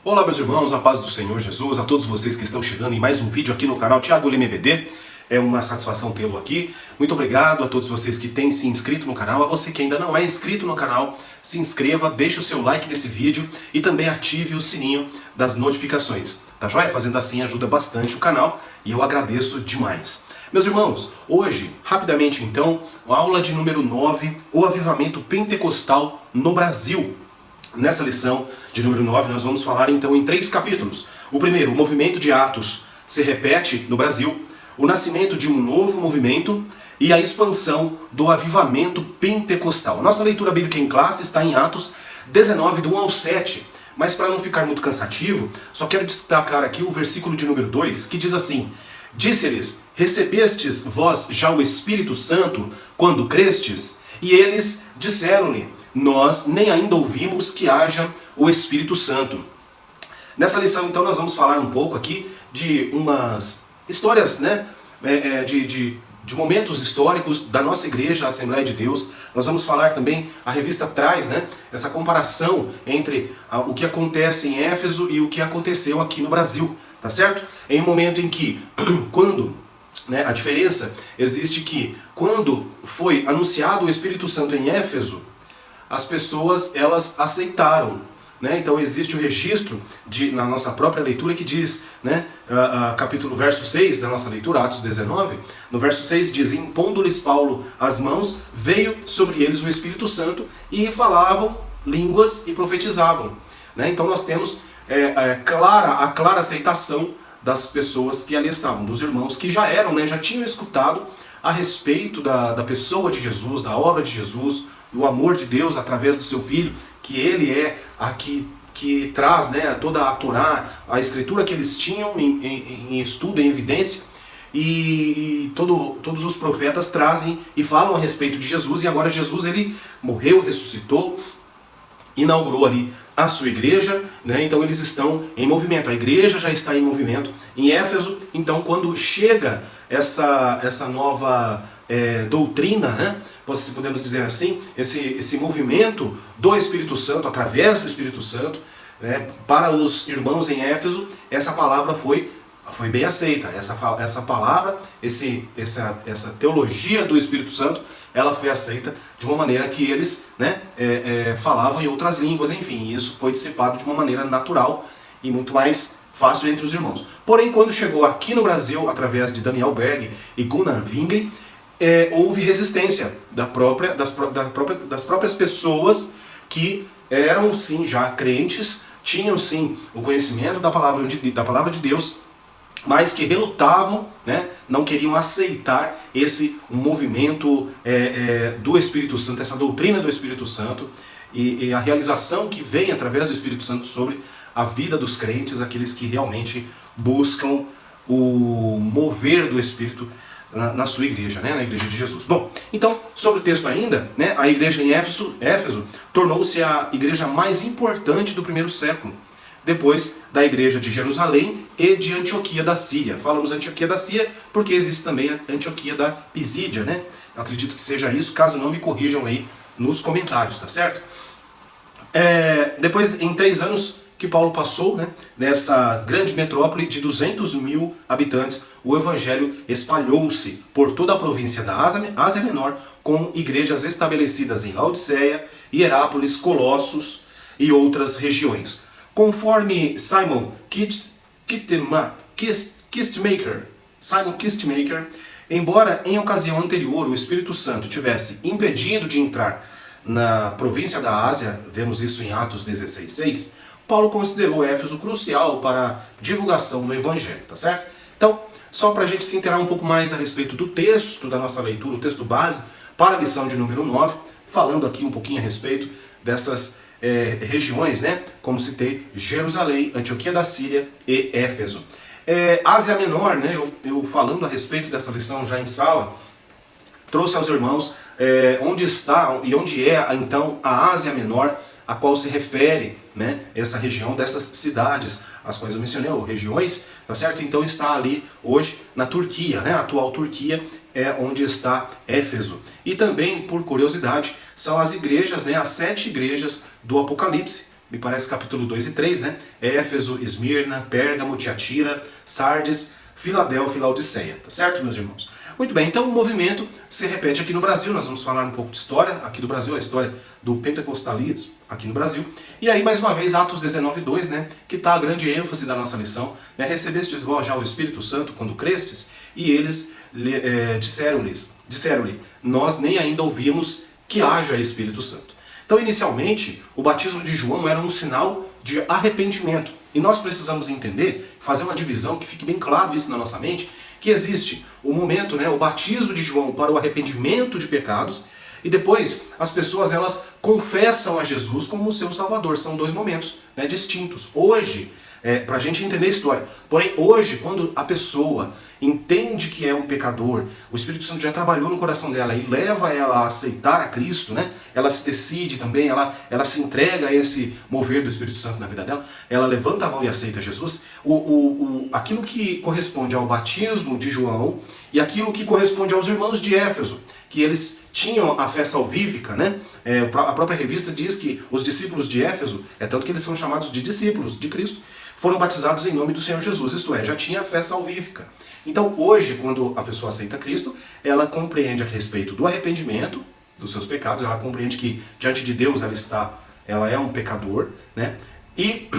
Olá meus irmãos, a paz do Senhor Jesus, a todos vocês que estão chegando em mais um vídeo aqui no canal Thiago Lima EBD. É uma satisfação tê-lo aqui. Muito obrigado a todos vocês que têm se inscrito no canal. A você que ainda não é inscrito no canal, se inscreva, deixe o seu like nesse vídeo e também ative o sininho das notificações. Tá joia? Fazendo assim ajuda bastante o canal e eu agradeço demais. Meus irmãos, hoje, rapidamente então, a aula de número 9, o avivamento pentecostal no Brasil. Nessa lição de número 9 nós vamos falar então em 3 capítulos. O primeiro, o movimento de Atos se repete no Brasil, o nascimento de um novo movimento e a expansão do avivamento pentecostal. Nossa leitura bíblica em classe está em Atos 19, do 1 ao 7. Mas para não ficar muito cansativo, só quero destacar aqui o versículo de número 2, que diz assim: Disse-lhes, recebestes vós já o Espírito Santo quando crestes? E eles disseram-lhe, nós nem ainda ouvimos que haja o Espírito Santo. Nessa lição, então, nós vamos falar um pouco aqui de umas histórias, né, de momentos históricos da nossa igreja, a Assembleia de Deus. Nós vamos falar também, a revista traz, né, essa comparação entre o que acontece em Éfeso e o que aconteceu aqui no Brasil, tá certo? Em um momento em que, a diferença existe que quando foi anunciado o Espírito Santo em Éfeso, as pessoas elas aceitaram, né? Então existe o registro na nossa própria leitura que diz, né, verso 6 da nossa leitura, Atos 19, no verso 6 diz, impondo-lhes Paulo as mãos, veio sobre eles o Espírito Santo e falavam línguas e profetizavam, né? Então nós temos a clara aceitação das pessoas que ali estavam, dos irmãos que já eram, né, já tinham escutado a respeito da pessoa de Jesus, da obra de Jesus, do amor de Deus através do seu Filho, que ele é a que traz, né, toda a Torá, a escritura que eles tinham em estudo, em evidência, e todos os profetas trazem e falam a respeito de Jesus, e agora Jesus ele morreu, ressuscitou, inaugurou ali a sua igreja, né? Então eles estão em movimento, a igreja já está em movimento em Éfeso. Então quando chega essa nova doutrina, né? Podemos dizer assim, esse movimento do Espírito Santo, através do Espírito Santo, né, para os irmãos em Éfeso, essa palavra foi bem aceita. Essa palavra, essa teologia do Espírito Santo, ela foi aceita de uma maneira que eles, né, falavam em outras línguas, enfim, e isso foi dissipado de uma maneira natural e muito mais fácil entre os irmãos. Porém, quando chegou aqui no Brasil, através de Daniel Berg e Gunnar Wingren, houve resistência das próprias pessoas que eram sim já crentes, tinham sim o conhecimento da palavra de Deus, mas que relutavam, né, não queriam aceitar esse movimento do Espírito Santo, essa doutrina do Espírito Santo e a realização que vem através do Espírito Santo sobre a vida dos crentes, aqueles que realmente buscam o mover do Espírito na sua igreja, né, na igreja de Jesus. Bom, então, sobre o texto ainda, né, a igreja em Éfeso tornou-se a igreja mais importante do primeiro século, depois da igreja de Jerusalém e de Antioquia da Síria. Falamos Antioquia da Síria porque existe também a Antioquia da Pisídia, né? Eu acredito que seja isso, caso não me corrijam aí nos comentários, tá certo? Depois, em 3 anos que Paulo passou, né, nessa grande metrópole de 200 mil habitantes, o evangelho espalhou-se por toda a província da Ásia Menor, com igrejas estabelecidas em Laodiceia, Hierápolis, Colossos e outras regiões. Conforme Simon Kistemaker, embora em ocasião anterior o Espírito Santo tivesse impedido de entrar na província da Ásia, vemos isso em Atos 16:6, Paulo considerou Éfeso crucial para a divulgação do Evangelho, tá certo? Então, só para a gente se inteirar um pouco mais a respeito do texto da nossa leitura, o texto base, para a lição de número 9, falando aqui um pouquinho a respeito dessas regiões, né? Como citei, Jerusalém, Antioquia da Síria e Éfeso. Ásia Menor, né? Eu falando a respeito dessa lição já em sala, trouxe aos irmãos onde está e onde é então a Ásia Menor, a qual se refere, né, essa região dessas cidades, as quais eu mencionei, ou regiões, tá certo? Então está ali hoje na Turquia, né, a atual Turquia é onde está Éfeso. E também, por curiosidade, são as igrejas, né, as 7 igrejas do Apocalipse, me parece capítulo 2 e 3, né? Éfeso, Esmirna, Pérgamo, Tiatira, Sardes, Filadélfia e Laodiceia, tá certo, meus irmãos? Muito bem, então o movimento se repete aqui no Brasil, nós vamos falar um pouco de história aqui do Brasil, a história do pentecostalismo aqui no Brasil. E aí, mais uma vez, Atos 19:2, né, que está a grande ênfase da nossa lição, né, recebestes vós já o Espírito Santo quando crestes, e eles disseram-lhe, nós nem ainda ouvimos que haja Espírito Santo. Então, inicialmente, o batismo de João era um sinal de arrependimento. E nós precisamos entender, fazer uma divisão, que fique bem claro isso na nossa mente, que existe o momento, né, o batismo de João para o arrependimento de pecados, e depois as pessoas elas confessam a Jesus como o seu Salvador. São dois momentos, né, distintos. Hoje, para a gente entender a história, porém hoje, quando a pessoa entende que é um pecador, o Espírito Santo já trabalhou no coração dela e leva ela a aceitar a Cristo, né? Ela se decide também, ela se entrega a esse mover do Espírito Santo na vida dela, ela levanta a mão e aceita Jesus. Aquilo que corresponde ao batismo de João e aquilo que corresponde aos irmãos de Éfeso, que eles tinham a fé salvífica, né? A própria revista diz que os discípulos de Éfeso, é tanto que eles são chamados de discípulos de Cristo, foram batizados em nome do Senhor Jesus, isto é, já tinha a fé salvífica. Então hoje, quando a pessoa aceita Cristo, ela compreende a respeito do arrependimento dos seus pecados, ela compreende que diante de Deus ela é um pecador, né? E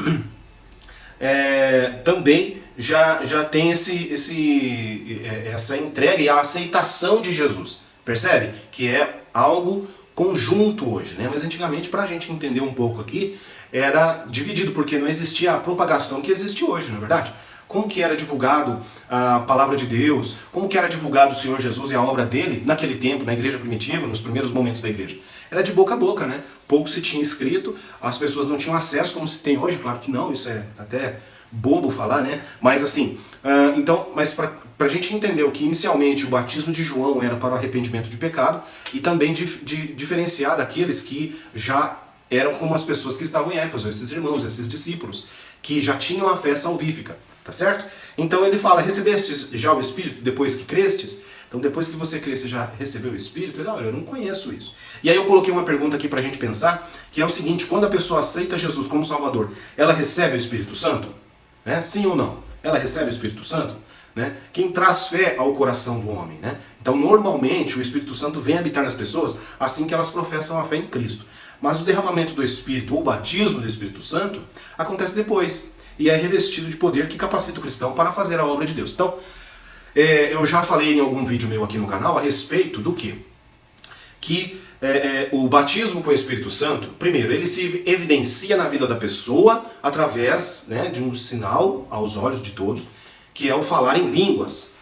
também já tem essa entrega e a aceitação de Jesus. Percebe? Que é algo conjunto hoje, né? Mas antigamente, para a gente entender um pouco aqui, era dividido, porque não existia a propagação que existe hoje, não é verdade? Como que era divulgado a palavra de Deus, como que era divulgado o Senhor Jesus e a obra dele naquele tempo, na igreja primitiva, nos primeiros momentos da igreja? Era de boca a boca, né? Pouco se tinha escrito, as pessoas não tinham acesso como se tem hoje, claro que não, isso é até bobo falar, né? Mas assim, mas para a gente entender que inicialmente o batismo de João era para o arrependimento de pecado e também diferenciar daqueles que já eram como as pessoas que estavam em Éfeso, esses irmãos, esses discípulos, que já tinham a fé salvífica, tá certo? Então ele fala, recebestes já o Espírito depois que crestes? Então depois que você crê, você já recebeu o Espírito? Ele, olha, eu não conheço isso. E aí eu coloquei uma pergunta aqui pra gente pensar, que é o seguinte, quando a pessoa aceita Jesus como Salvador, ela recebe o Espírito Santo? Né? Sim ou não? Ela recebe o Espírito Santo? Né? Quem traz fé ao coração do homem, né? Então normalmente o Espírito Santo vem habitar nas pessoas assim que elas professam a fé em Cristo. Mas o derramamento do Espírito, ou o batismo do Espírito Santo, acontece depois. E é revestido de poder que capacita o cristão para fazer a obra de Deus. Então, eu já falei em algum vídeo meu aqui no canal a respeito do quê? Que o batismo com o Espírito Santo, primeiro, ele se evidencia na vida da pessoa através, né, de um sinal aos olhos de todos, que é o falar em línguas.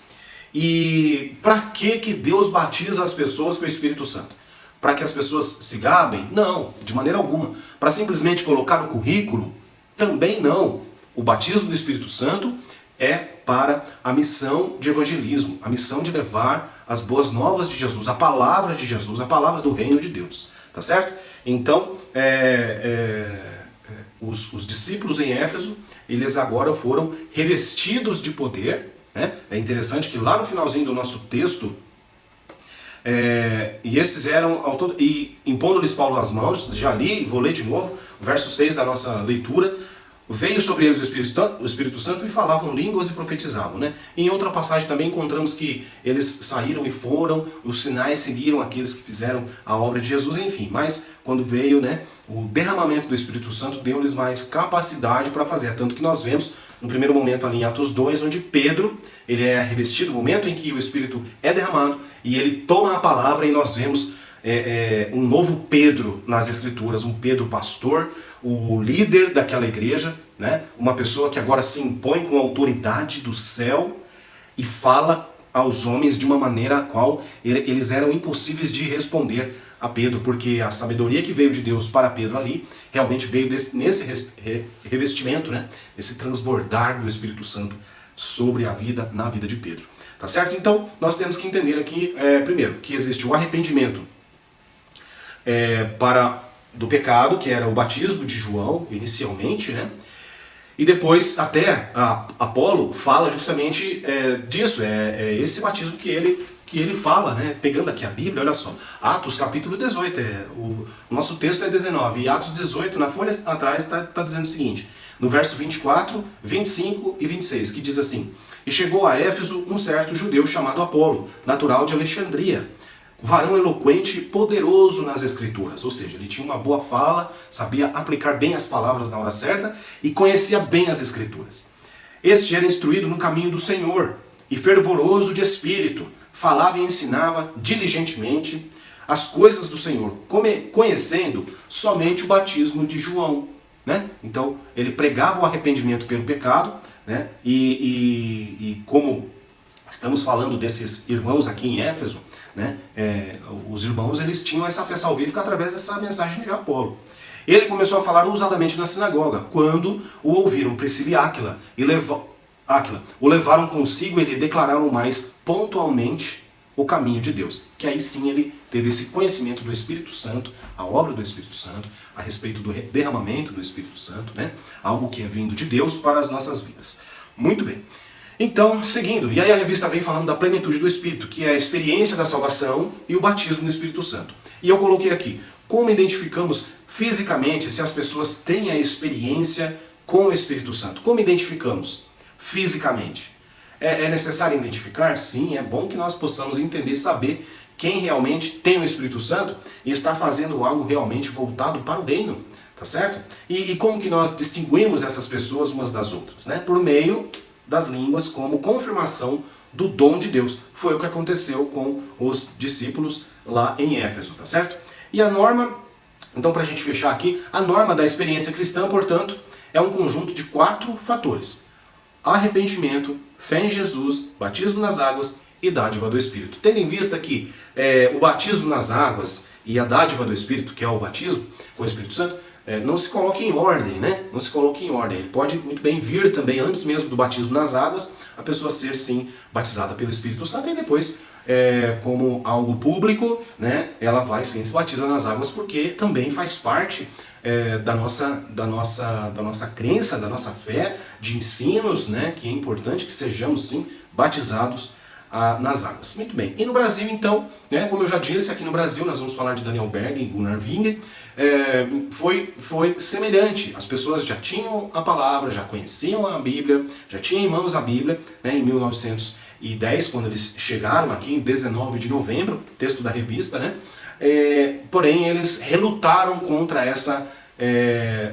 E para que Deus batiza as pessoas com o Espírito Santo? Para que as pessoas se gabem? Não, de maneira alguma. Para simplesmente colocar no currículo? Também não. O batismo do Espírito Santo é para a missão de evangelismo, a missão de levar as boas novas de Jesus, a palavra de Jesus, a palavra do reino de Deus. Tá certo? Então, os discípulos em Éfeso, eles agora foram revestidos de poder. Né? É interessante que lá no finalzinho do nosso texto, e esses eram, e impondo-lhes Paulo as mãos, já li, vou ler de novo, o verso 6 da nossa leitura, veio sobre eles o Espírito Santo e falavam línguas e profetizavam. Né? Em outra passagem também encontramos que eles saíram e foram, os sinais seguiram aqueles que fizeram a obra de Jesus, enfim. Mas quando veio, né, o derramamento do Espírito Santo, deu-lhes mais capacidade para fazer. Tanto que nós vemos no primeiro momento ali em Atos 2, onde Pedro, ele é revestido, no momento em que o Espírito é derramado, e ele toma a palavra, e nós vemos um novo Pedro nas Escrituras, um Pedro pastor, o líder daquela igreja, né? Uma pessoa que agora se impõe com a autoridade do céu e fala aos homens de uma maneira a qual eles eram impossíveis de responder a Pedro, porque a sabedoria que veio de Deus para Pedro ali, realmente veio nesse revestimento, né? Esse transbordar do Espírito Santo sobre na vida de Pedro. Tá certo? Então, nós temos que entender aqui, primeiro, que existe o arrependimento do pecado, que era o batismo de João, inicialmente, né? E depois, até Apolo fala justamente disso, esse batismo que ele que ele fala, né, pegando aqui a Bíblia, olha só, Atos capítulo 18, o nosso texto é 19, e Atos 18, na folha atrás, está dizendo o seguinte, no verso 24, 25 e 26, que diz assim: E chegou a Éfeso um certo judeu chamado Apolo, natural de Alexandria, varão eloquente e poderoso nas escrituras, ou seja, ele tinha uma boa fala, sabia aplicar bem as palavras na hora certa e conhecia bem as escrituras. Este era instruído no caminho do Senhor e fervoroso de espírito, falava e ensinava diligentemente as coisas do Senhor, conhecendo somente o batismo de João. Né? Então, ele pregava o arrependimento pelo pecado, né? E como estamos falando desses irmãos aqui em Éfeso, né? Os irmãos eles tinham essa fé salvífica através dessa mensagem de Apolo. Ele começou a falar ousadamente na sinagoga, quando o ouviram Priscila e Áquila, o levaram consigo e lhe declararam mais pontualmente o caminho de Deus. Que aí sim ele teve esse conhecimento do Espírito Santo, a obra do Espírito Santo, a respeito do derramamento do Espírito Santo, né? Algo que é vindo de Deus para as nossas vidas. Muito bem. Então, seguindo, e aí a revista vem falando da plenitude do Espírito, que é a experiência da salvação e o batismo no Espírito Santo. E eu coloquei aqui, como identificamos fisicamente se as pessoas têm a experiência com o Espírito Santo? Como identificamos fisicamente? É necessário identificar? Sim, é bom que nós possamos entender e saber quem realmente tem o Espírito Santo e está fazendo algo realmente voltado para o reino, tá certo? E como que nós distinguimos essas pessoas umas das outras? Né? Por meio das línguas como confirmação do dom de Deus. Foi o que aconteceu com os discípulos lá em Éfeso, tá certo? E a norma, então para a gente fechar aqui, a norma da experiência cristã, portanto, é um conjunto de 4 fatores: arrependimento, fé em Jesus, batismo nas águas e dádiva do Espírito. Tendo em vista que o batismo nas águas e a dádiva do Espírito, que é o batismo com o Espírito Santo, não se coloque em ordem, né? Não se coloque em ordem. Ele pode muito bem vir também, antes mesmo do batismo nas águas, a pessoa ser sim batizada pelo Espírito Santo e depois, como algo público, né, ela vai sim se batiza nas águas, porque também faz parte da nossa crença, da nossa fé, de ensinos, né, que é importante que sejamos sim batizados nas águas. Muito bem. E no Brasil, então, né, como eu já disse, aqui no Brasil nós vamos falar de Daniel Berg e Gunnar Wingre, foi semelhante. As pessoas já tinham a palavra, já conheciam a Bíblia, já tinham em mãos a Bíblia, né, em 1910, quando eles chegaram aqui em 19 de novembro, texto da revista, né, porém eles relutaram contra essa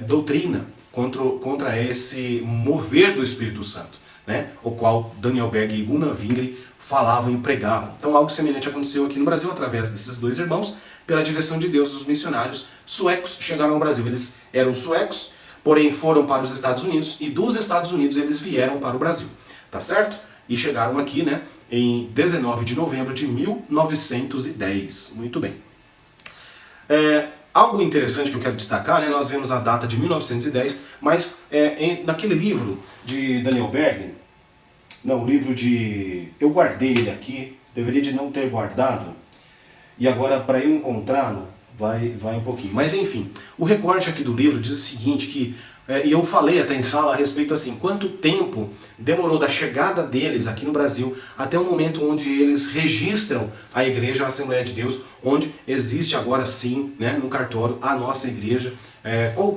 doutrina, contra esse mover do Espírito Santo, né, o qual Daniel Berg e Gunnar Wingre falavam e pregavam. Então algo semelhante aconteceu aqui no Brasil através desses dois irmãos, pela direção de Deus. Os missionários suecos chegaram ao Brasil. Eles eram suecos, porém foram para os Estados Unidos, e dos Estados Unidos eles vieram para o Brasil, tá certo? E chegaram aqui, né, em 19 de novembro de 1910. Muito bem. Algo interessante que eu quero destacar, né, nós vemos a data de 1910, mas naquele livro de Daniel Berg, não, o livro de... eu guardei ele aqui, deveria de não ter guardado, e agora para eu encontrá-lo vai um pouquinho. Mas enfim, o recorte aqui do livro diz o seguinte, que, e eu falei até em sala a respeito assim, quanto tempo demorou da chegada deles aqui no Brasil até o momento onde eles registram a igreja, a Assembleia de Deus, onde existe agora sim, né, no cartório, a nossa igreja.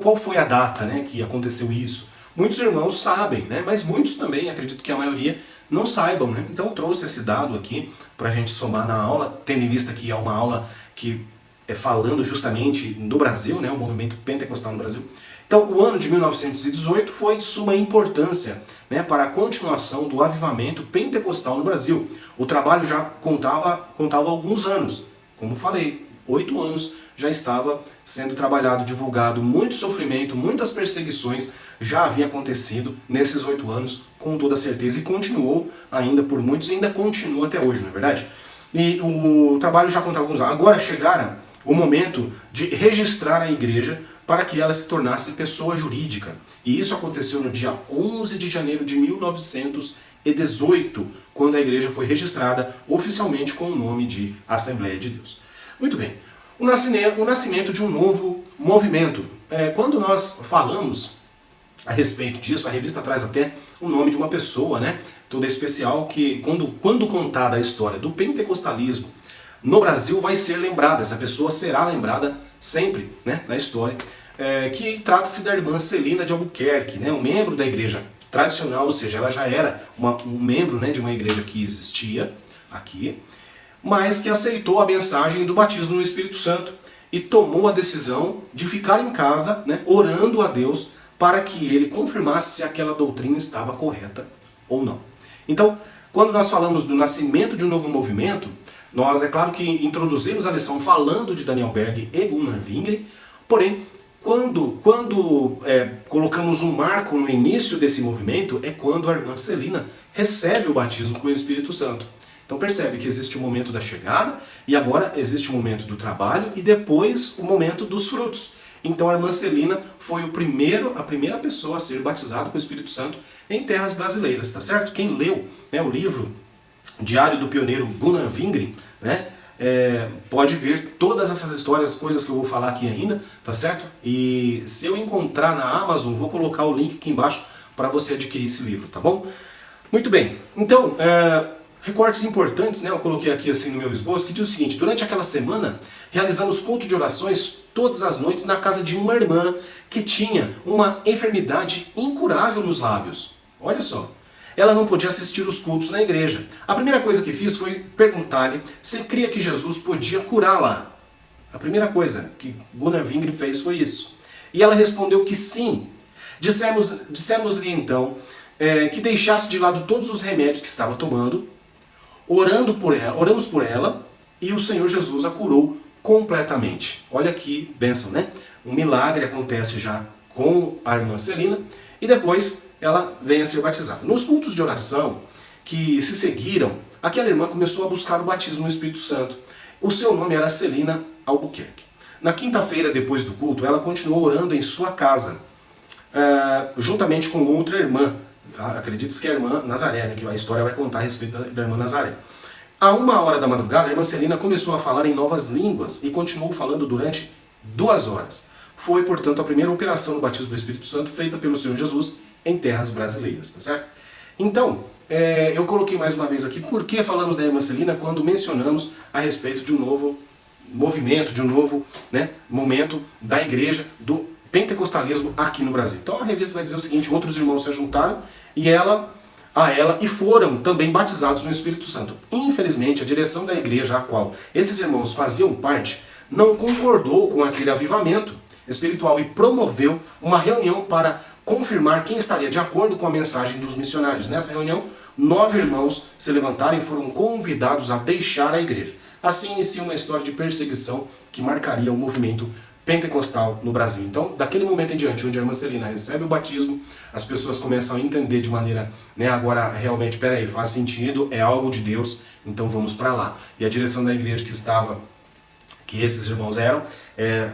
Qual foi a data, né, que aconteceu isso? Muitos irmãos sabem, né, mas muitos também, acredito que a maioria, não saibam, né? Então eu trouxe esse dado aqui para a gente somar na aula, tendo em vista que é uma aula que é falando justamente do Brasil, né, o movimento pentecostal no Brasil. Então o ano de 1918 foi de suma importância, né, para a continuação do avivamento pentecostal no Brasil. O trabalho já contava alguns anos, como falei, 8 anos já estava sendo trabalhado, divulgado, muito sofrimento, muitas perseguições já havia acontecido nesses 8 anos, com toda certeza, e continuou ainda por muitos, e ainda continua até hoje, não é verdade? E o trabalho já contava alguns anos. Agora chegara o momento de registrar a igreja para que ela se tornasse pessoa jurídica. E isso aconteceu no dia 11 de janeiro de 1918, quando a igreja foi registrada oficialmente com o nome de Assembleia de Deus. Muito bem. O nascimento de um novo movimento. Quando nós falamos a respeito disso. A revista traz até o nome de uma pessoa, né? Toda especial, que quando contada a história do pentecostalismo no Brasil vai ser lembrada, essa pessoa será lembrada sempre, né, na história, que trata-se da irmã Celina de Albuquerque, né, um membro da igreja tradicional, ou seja, ela já era um membro, né, de uma igreja que existia aqui, mas que aceitou a mensagem do batismo no Espírito Santo e tomou a decisão de ficar em casa, né, orando a Deus para que ele confirmasse se aquela doutrina estava correta ou não. Então, quando nós falamos do nascimento de um novo movimento, nós, é claro que introduzimos a lição falando de Daniel Berg e Gunnar Wingren, porém, quando colocamos um marco no início desse movimento, é quando a irmã Celina recebe o batismo com o Espírito Santo. Então percebe que existe o momento da chegada, e agora existe o momento do trabalho, e depois o momento dos frutos. Então a irmã Celina foi a primeira pessoa a ser batizada com o Espírito Santo em terras brasileiras, tá certo? Quem leu, né, o livro Diário do Pioneiro Gunnar Wingren, né, pode ver todas essas histórias, coisas que eu vou falar aqui ainda, tá certo? E se eu encontrar na Amazon, vou colocar o link aqui embaixo para você adquirir esse livro, tá bom? Muito bem, então, recortes importantes, né, eu coloquei aqui assim no meu esboço, que diz o seguinte: durante aquela semana, realizamos culto de orações todas as noites na casa de uma irmã que tinha uma enfermidade incurável nos lábios. Olha só. Ela não podia assistir os cultos na igreja. A primeira coisa que fiz foi perguntar-lhe se cria que Jesus podia curá-la. A primeira coisa que Gunnar Wingren fez foi isso. E ela respondeu que sim. Dissemos-lhe então que deixasse de lado todos os remédios que estava tomando, oramos por ela, e o Senhor Jesus a curou completamente. Olha que bênção, né? Um milagre acontece já com a irmã Celina, e depois ela vem a ser batizada. Nos cultos de oração que se seguiram, aquela irmã começou a buscar o batismo no Espírito Santo. O seu nome era Celina Albuquerque. Na quinta-feira, depois do culto, ela continuou orando em sua casa, juntamente com outra irmã. Acredite-se que é a irmã Nazaré, né, que a história vai contar a respeito da irmã Nazaré. À 1h da madrugada, a irmã Celina começou a falar em novas línguas e continuou falando durante 2 horas. Foi, portanto, a primeira operação do batismo do Espírito Santo feita pelo Senhor Jesus em terras brasileiras, tá certo? Então, eu coloquei mais uma vez aqui por que falamos da irmã Celina quando mencionamos a respeito de um novo movimento, de um novo, né, momento da igreja, do pentecostalismo aqui no Brasil. Então a revista vai dizer o seguinte: outros irmãos se juntaram a ela e foram também batizados no Espírito Santo. Infelizmente, a direção da igreja a qual esses irmãos faziam parte não concordou com aquele avivamento espiritual e promoveu uma reunião para confirmar quem estaria de acordo com a mensagem dos missionários. Nessa reunião, 9 irmãos se levantaram e foram convidados a deixar a igreja. Assim inicia uma história de perseguição que marcaria o movimento pentecostal no Brasil. Então, daquele momento em diante, onde a irmã Celina recebe o batismo, as pessoas começam a entender de maneira, né, agora realmente, peraí, faz sentido, é algo de Deus, então vamos para lá. E a direção da igreja que esses irmãos eram,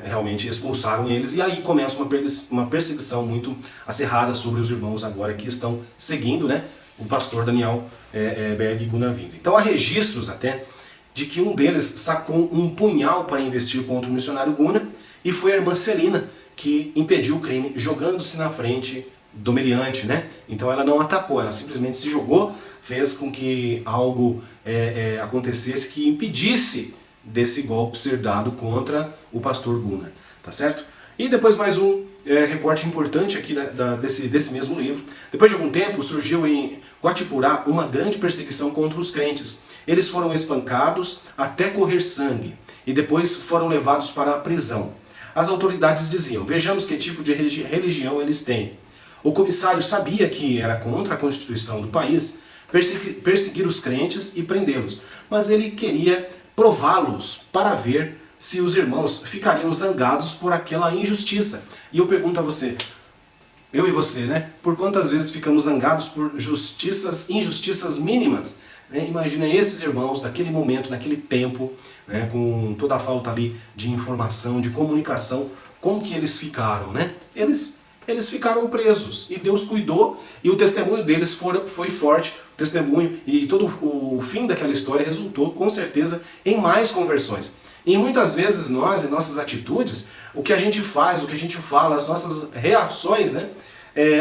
realmente expulsaram eles, e aí começa uma perseguição muito acirrada sobre os irmãos agora que estão seguindo, né, o pastor Daniel Berg e Gunnar Wingren. Então há registros até de que um deles sacou um punhal para investir contra o missionário Gunnar, e foi a irmã Celina que impediu o crime, jogando-se na frente do meliante, né? Então ela não atacou, ela simplesmente se jogou, fez com que algo acontecesse que impedisse desse golpe ser dado contra o pastor Gunnar, tá certo? E depois mais um recorte importante aqui desse mesmo livro. Depois de algum tempo surgiu em Guatipurá uma grande perseguição contra os crentes. Eles foram espancados até correr sangue e depois foram levados para a prisão. As autoridades diziam: vejamos que tipo de religião eles têm. O comissário sabia que era contra a Constituição do país perseguir os crentes e prendê-los, mas ele queria prová-los para ver se os irmãos ficariam zangados por aquela injustiça. E eu pergunto a você, eu e você, né? Por quantas vezes ficamos zangados por injustiças mínimas? Né? Imagina esses irmãos, naquele momento, naquele tempo, né, com toda a falta ali de informação, de comunicação, como que eles ficaram, né? Eles ficaram presos e Deus cuidou, e o testemunho deles foi forte, o testemunho e todo o fim daquela história resultou com certeza em mais conversões. E muitas vezes nós, em nossas atitudes, o que a gente faz, o que a gente fala, as nossas reações, né,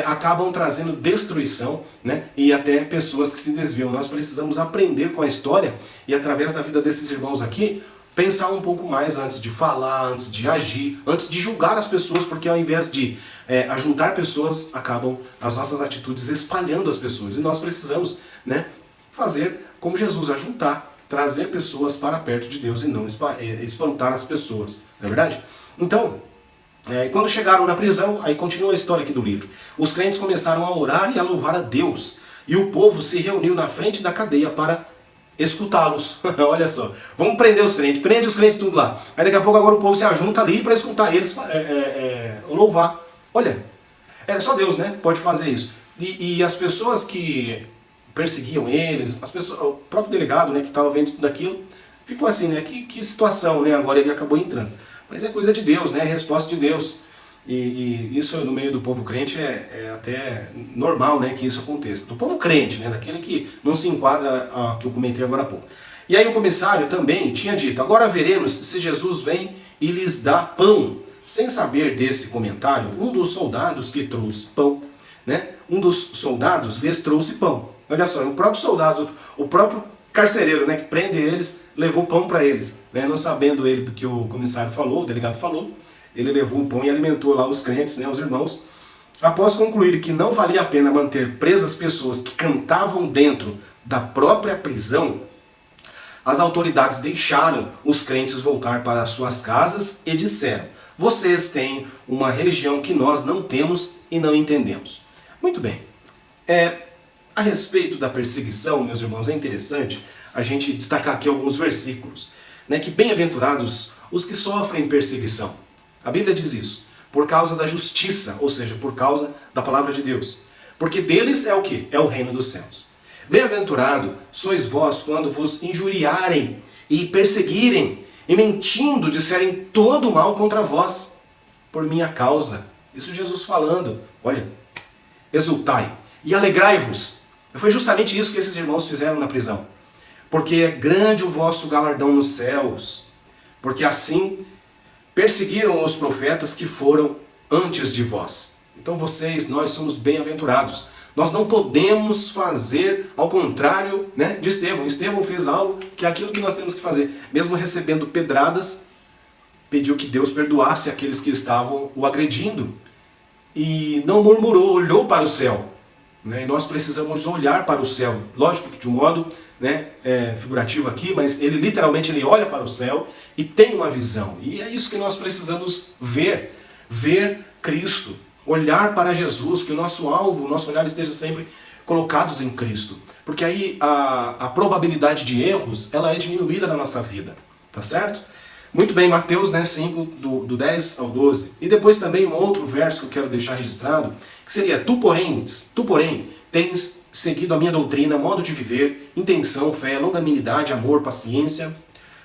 acabam trazendo destruição, né? E até pessoas que se desviam. Nós precisamos aprender com a história e através da vida desses irmãos aqui, pensar um pouco mais antes de falar, antes de agir, antes de julgar as pessoas, porque ao invés de ajuntar pessoas, acabam as nossas atitudes espalhando as pessoas. E nós precisamos, né, fazer como Jesus, ajuntar, trazer pessoas para perto de Deus e não espantar as pessoas, não é verdade? Então, quando chegaram na prisão, aí continua a história aqui do livro, os crentes começaram a orar e a louvar a Deus, e o povo se reuniu na frente da cadeia para escutá-los. Olha só, vamos prender os crentes, prende os crentes tudo lá. Aí daqui a pouco agora o povo se ajunta ali para escutar eles louvar. Olha, só Deus, né, pode fazer isso. E as pessoas que perseguiam eles, o próprio delegado, né, que estava vendo tudo aquilo, ficou assim, né, que situação, né, agora ele acabou entrando. Mas é coisa de Deus, né, é resposta de Deus. E isso no meio do povo crente é até normal, né, que isso aconteça. Do povo crente, né, daquele que não se enquadra que eu comentei agora há pouco. E aí o comissário também tinha dito, agora veremos se Jesus vem e lhes dá pão. Sem saber desse comentário, um dos soldados que trouxe pão, né, um dos soldados lhes trouxe pão. Olha só, o próprio soldado, o próprio carcereiro, né, que prende eles, levou pão para eles, né, não sabendo ele do que o comissário falou, o delegado falou. Ele levou o pão e alimentou lá os crentes, né, os irmãos. Após concluir que não valia a pena manter presas pessoas que cantavam dentro da própria prisão, as autoridades deixaram os crentes voltar para suas casas e disseram, vocês têm uma religião que nós não temos e não entendemos. Muito bem. A respeito da perseguição, meus irmãos, é interessante a gente destacar aqui alguns versículos, né, que bem-aventurados os que sofrem perseguição. A Bíblia diz isso, por causa da justiça, ou seja, por causa da palavra de Deus. Porque deles é o quê? É o reino dos céus. Bem-aventurado sois vós quando vos injuriarem e perseguirem, e mentindo disserem todo mal contra vós, por minha causa. Isso Jesus falando. Olha, exultai e alegrai-vos. Foi justamente isso que esses irmãos fizeram na prisão. Porque é grande o vosso galardão nos céus. Porque assim perseguiram os profetas que foram antes de vós. Então nós somos bem-aventurados. Nós não podemos fazer ao contrário, né, de Estevão. Estevão fez algo que é aquilo que nós temos que fazer. Mesmo recebendo pedradas, pediu que Deus perdoasse aqueles que estavam o agredindo. E não murmurou, olhou para o céu. Né? E nós precisamos olhar para o céu. Lógico que de um modo, né, figurativo aqui, mas ele literalmente olha para o céu e tem uma visão. E é isso que nós precisamos ver. Ver Cristo. Olhar para Jesus, que o nosso alvo, o nosso olhar esteja sempre colocados em Cristo. Porque aí a probabilidade de erros, ela é diminuída na nossa vida. Tá certo? Muito bem, Mateus, né, 5, do 10 ao 12. E depois também um outro verso que eu quero deixar registrado, que seria, tu porém, tens seguido a minha doutrina, modo de viver, intenção, fé, longanimidade, amor, paciência,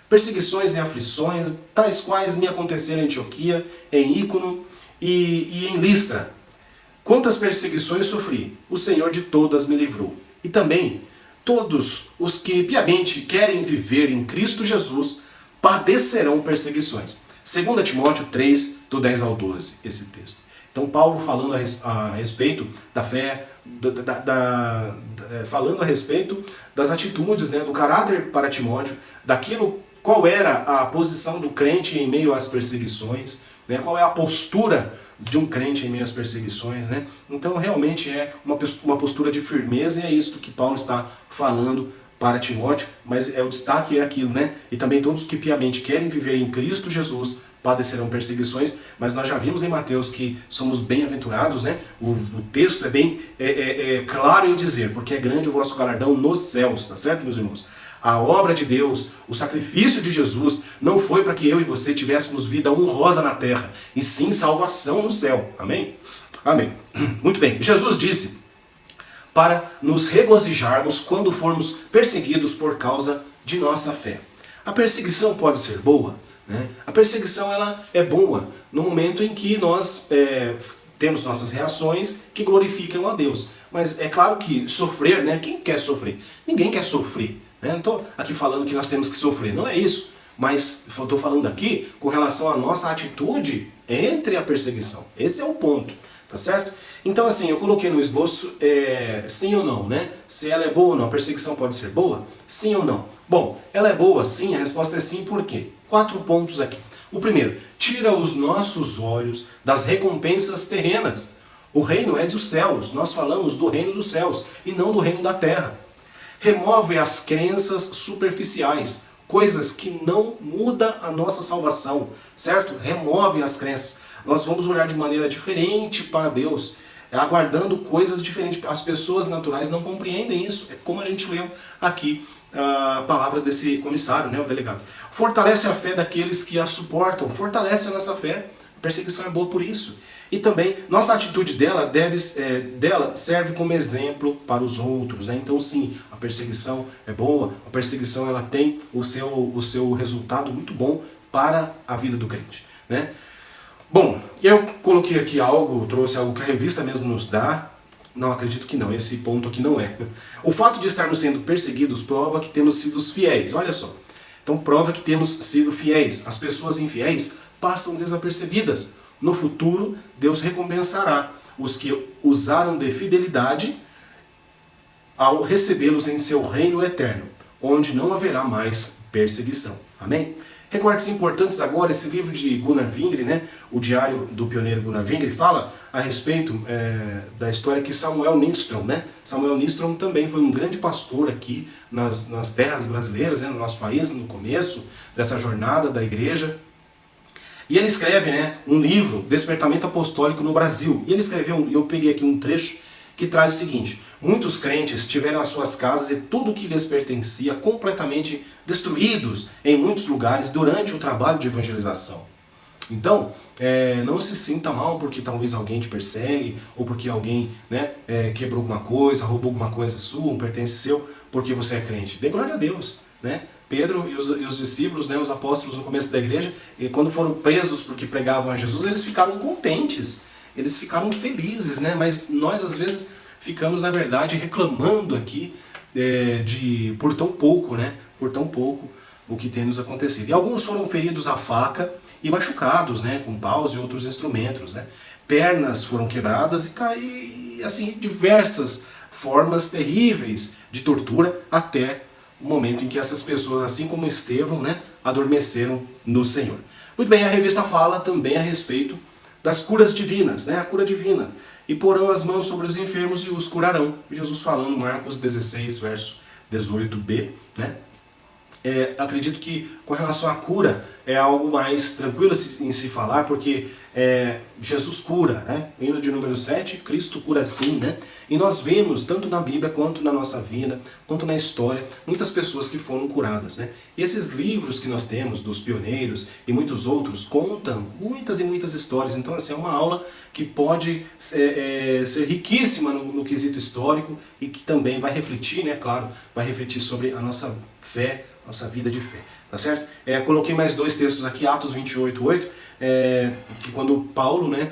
perseguições e aflições, tais quais me aconteceram em Antioquia, em Ícono e em Listra. Quantas perseguições sofri, o Senhor de todas me livrou. E também, todos os que piamente querem viver em Cristo Jesus, padecerão perseguições. 2 Timóteo 3, do 10 ao 12, esse texto. Então Paulo falando a respeito da fé, falando a respeito das atitudes, né, do caráter para Timóteo, daquilo, qual era a posição do crente em meio às perseguições, né, qual é a postura de um crente em meio às perseguições, né? Então realmente é uma postura de firmeza e é isso que Paulo está falando para Timóteo, mas o destaque é aquilo, né? E também todos que piamente querem viver em Cristo Jesus padecerão perseguições, mas nós já vimos em Mateus que somos bem-aventurados, né? O texto é bem claro em dizer, porque é grande o vosso galardão nos céus, tá certo, meus irmãos? A obra de Deus, o sacrifício de Jesus, não foi para que eu e você tivéssemos vida honrosa na terra, e sim salvação no céu. Amém? Amém. Muito bem. Jesus disse para nos regozijarmos quando formos perseguidos por causa de nossa fé. A perseguição pode ser boa, né? A perseguição ela é boa no momento em que nós temos nossas reações que glorificam a Deus. Mas é claro que sofrer, né? Quem quer sofrer? Ninguém quer sofrer. Não estou aqui falando que nós temos que sofrer, não é isso. Mas estou falando aqui com relação à nossa atitude entre a perseguição. Esse é o ponto. tá certo? Então assim, eu coloquei no esboço sim ou não, né? Se ela é boa ou não, a perseguição pode ser boa? Sim ou não? Bom, ela é boa sim, a resposta é sim, por quê? 4 pontos aqui. O primeiro, tira os nossos olhos das recompensas terrenas. O reino é dos céus, nós falamos do reino dos céus e não do reino da terra. Remove as crenças superficiais, coisas que não mudam a nossa salvação, certo? Remove as crenças. Nós vamos olhar de maneira diferente para Deus, aguardando coisas diferentes. As pessoas naturais não compreendem isso. É como a gente leu aqui a palavra desse comissário, né, o delegado. Fortalece a fé daqueles que a suportam, fortalece a nossa fé. A perseguição é boa por isso. E também, nossa atitude dela serve como exemplo para os outros, né? Então sim, a perseguição é boa, a perseguição ela tem o seu resultado muito bom para a vida do crente, né? Bom, eu coloquei aqui algo, trouxe algo que a revista mesmo nos dá. Não, acredito que não, esse ponto aqui não é. O fato de estarmos sendo perseguidos prova que temos sido fiéis, olha só. Então prova que temos sido fiéis. As pessoas infiéis passam desapercebidas. No futuro, Deus recompensará os que usaram de fidelidade ao recebê-los em seu reino eterno, onde não haverá mais perseguição. Amém? Recortes importantes agora, esse livro de Gunnar Wingre, né, o diário do pioneiro Gunnar Wingre, fala a respeito da história que Samuel Nistrom, né? Samuel Nistrom também foi um grande pastor aqui nas terras brasileiras, né, no nosso país, no começo dessa jornada da igreja. E ele escreve, né, um livro, Despertamento Apostólico no Brasil. E ele escreveu, eu peguei aqui um trecho que traz o seguinte: muitos crentes tiveram as suas casas e tudo o que lhes pertencia completamente destruídos em muitos lugares durante o trabalho de evangelização. Então, não se sinta mal porque talvez alguém te persegue, ou porque alguém, né, quebrou alguma coisa, roubou alguma coisa sua, um pertence seu, porque você é crente. Dê glória a Deus, né? Pedro e os discípulos, né, os apóstolos no começo da igreja, e quando foram presos porque pregavam a Jesus, eles ficaram contentes, eles ficaram felizes, né? Mas nós às vezes ficamos, na verdade, reclamando aqui por tão pouco, né? Por tão pouco o que tem nos acontecido. E alguns foram feridos à faca e machucados, né, com paus e outros instrumentos, né? Pernas foram quebradas e assim, diversas formas terríveis de tortura até o momento em que essas pessoas, assim como Estevão, né, adormeceram no Senhor. Muito bem, a revista fala também a respeito das curas divinas, né, a cura divina. E porão as mãos sobre os enfermos e os curarão. Jesus falando, Marcos 16, verso 18b, né? Acredito que com relação à cura é algo mais tranquilo em se falar, porque Jesus cura, né? Hino de número 7, Cristo cura sim, né? E nós vemos, tanto na Bíblia, quanto na nossa vida, quanto na história, muitas pessoas que foram curadas, né? E esses livros que nós temos, dos pioneiros e muitos outros, contam muitas e muitas histórias. Então, assim, é uma aula que pode ser riquíssima no quesito histórico e que também vai refletir, né? Claro, vai refletir sobre a nossa fé, nossa vida de fé, tá certo? Coloquei mais 2 textos aqui, Atos 28:8, que quando Paulo, né,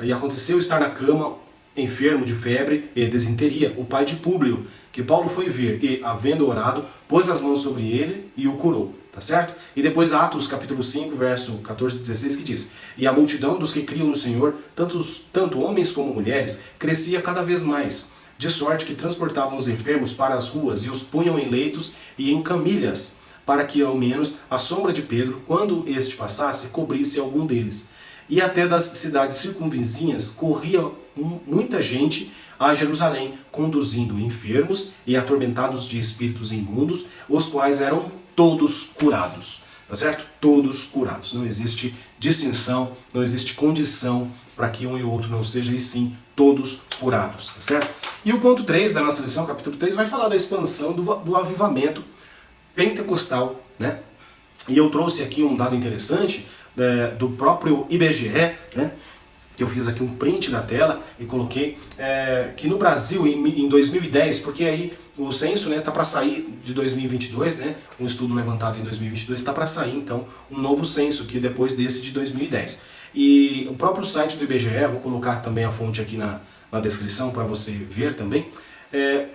e aconteceu estar na cama, enfermo de febre e desinteria, o pai de Públio, que Paulo foi ver e, havendo orado, pôs as mãos sobre ele e o curou, tá certo? E depois Atos capítulo 5, verso 14 e 16, que diz: e a multidão dos que criam no Senhor, tanto homens como mulheres, crescia cada vez mais, de sorte que transportavam os enfermos para as ruas e os punham em leitos e em camilhas, para que ao menos a sombra de Pedro, quando este passasse, cobrisse algum deles. E até das cidades circunvizinhas corria muita gente a Jerusalém, conduzindo enfermos e atormentados de espíritos imundos, os quais eram todos curados. Tá certo? Todos curados. Não existe distinção, não existe condição para que um e o outro não seja, e sim, todos curados. Tá certo? E o ponto 3 da nossa lição, capítulo 3, vai falar da expansão do avivamento pentecostal, né? E eu trouxe aqui um dado interessante do próprio IBGE, né? Que eu fiz aqui um print da tela e coloquei que no Brasil, em 2010, porque aí o censo, né, tá para sair de 2022, né, um estudo levantado em 2022, está para sair então um novo censo, que depois desse de 2010. E o próprio site do IBGE, vou colocar também a fonte aqui na descrição para você ver também,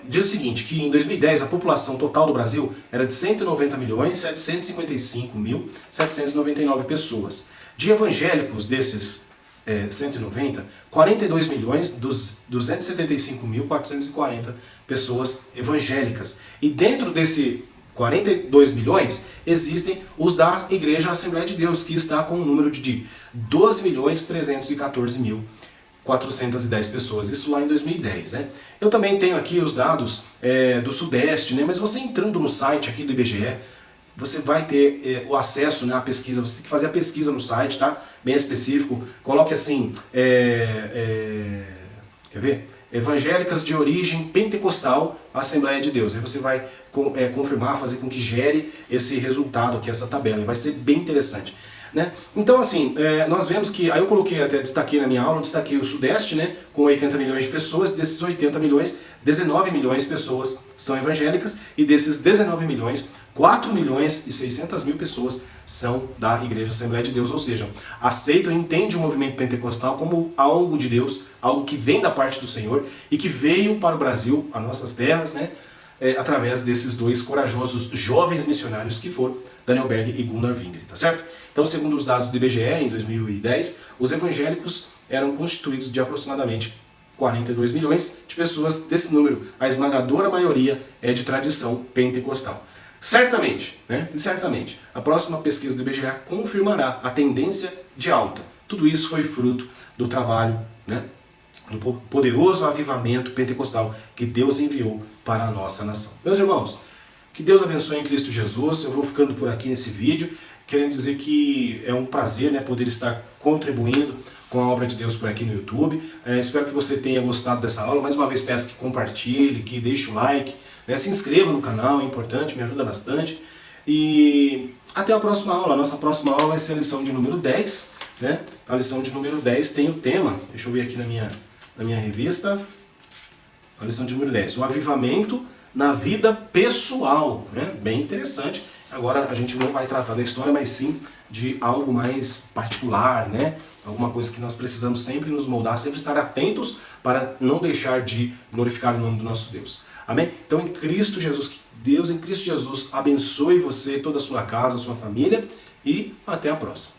diz o seguinte, que em 2010 a população total do Brasil era de 190.755.799 pessoas. De evangélicos, desses 190, 42 milhões dos 275.440 pessoas evangélicas. E dentro desse 42 milhões, existem os da Igreja Assembleia de Deus, que está com um número de 12.314.410 pessoas, isso lá em 2010. Né? Eu também tenho aqui os dados do Sudeste, né? Mas você entrando no site aqui do IBGE, você vai ter o acesso, né, à pesquisa. Você tem que fazer a pesquisa no site, tá? Bem específico. Coloque assim, quer ver? Evangélicas de origem pentecostal, Assembleia de Deus. Aí você vai confirmar, fazer com que gere esse resultado aqui, essa tabela. E vai ser bem interessante. Né? Então assim, nós vemos que, aí eu coloquei, até destaquei na minha aula, destaquei o Sudeste, né, com 80 milhões de pessoas. Desses 80 milhões, 19 milhões de pessoas são evangélicas, e desses 19 milhões, 4 milhões e 600 mil pessoas são da Igreja Assembleia de Deus, ou seja, aceitam e entendem o movimento pentecostal como algo de Deus, algo que vem da parte do Senhor e que veio para o Brasil, as nossas terras, né, através desses dois corajosos jovens missionários que foram Daniel Berg e Gunnar Wingre, tá certo? Então, segundo os dados do IBGE, em 2010, os evangélicos eram constituídos de aproximadamente 42 milhões de pessoas. Desse número, a esmagadora maioria é de tradição pentecostal. Certamente, né? Certamente, a próxima pesquisa do IBGE confirmará a tendência de alta. Tudo isso foi fruto do trabalho, né, do poderoso avivamento pentecostal que Deus enviou para a nossa nação. Meus irmãos, que Deus abençoe em Cristo Jesus. Eu vou ficando por aqui nesse vídeo, querendo dizer que é um prazer, né, poder estar contribuindo com a obra de Deus por aqui no YouTube. Espero que você tenha gostado dessa aula. Mais uma vez peço que compartilhe, que deixe o like, né, se inscreva no canal, é importante, me ajuda bastante. E até a próxima aula. A nossa próxima aula vai ser a lição de número 10. Né? A lição de número 10 tem o tema, deixa eu ver aqui na minha revista, a lição de número 10, o avivamento na vida pessoal. Né? Bem interessante. Agora a gente não vai tratar da história, mas sim de algo mais particular, né? Alguma coisa que nós precisamos sempre nos moldar, sempre estar atentos para não deixar de glorificar o nome do nosso Deus. Amém? Então, em Cristo Jesus, que Deus em Cristo Jesus abençoe você, toda a sua casa, a sua família, e até a próxima.